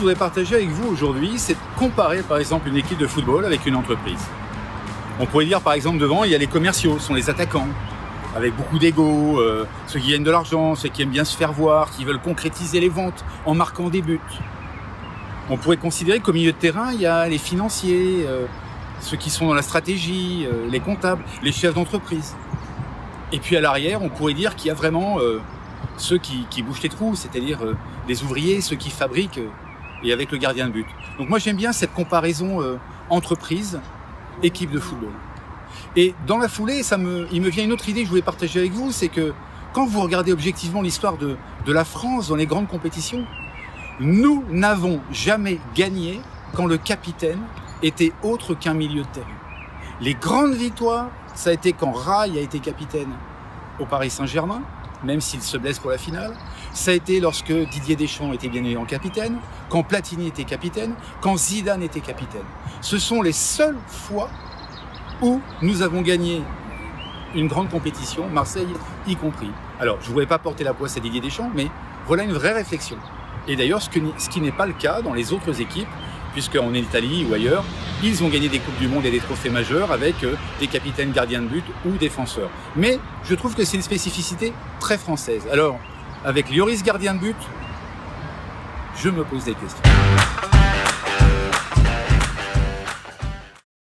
voudrais partager avec vous aujourd'hui, c'est de comparer par exemple une équipe de football avec une entreprise. On pourrait dire par exemple devant, il y a les commerciaux, ce sont les attaquants, avec beaucoup d'ego, ceux qui gagnent de l'argent, ceux qui aiment bien se faire voir, qui veulent concrétiser les ventes en marquant des buts. On pourrait considérer qu'au milieu de terrain, il y a les financiers, ceux qui sont dans la stratégie, les comptables, les chefs d'entreprise. Et puis à l'arrière, on pourrait dire qu'il y a vraiment ceux qui bouchent les trous, c'est-à-dire les ouvriers, ceux qui fabriquent, et avec le gardien de but. Donc moi j'aime bien cette comparaison entreprise, équipe de football. Et dans la foulée, il me vient une autre idée que je voulais partager avec vous, c'est que quand vous regardez objectivement l'histoire de la France dans les grandes compétitions, nous n'avons jamais gagné quand le capitaine était autre qu'un milieu de terrain. Les grandes victoires, ça a été quand Rai a été capitaine au Paris Saint-Germain, même s'il se blesse pour la finale. Ça a été lorsque Didier Deschamps était bien évidemment capitaine, quand Platini était capitaine, quand Zidane était capitaine. Ce sont les seules fois où nous avons gagné une grande compétition, Marseille y compris. Alors, je ne voulais pas porter la poisse à Didier Deschamps, mais voilà une vraie réflexion. Et d'ailleurs, ce qui n'est pas le cas dans les autres équipes, puisqu'en Italie ou ailleurs, ils ont gagné des Coupes du Monde et des trophées majeurs avec des capitaines gardiens de but ou défenseurs. Mais je trouve que c'est une spécificité très française. Alors, avec Lloris gardien de but, je me pose des questions.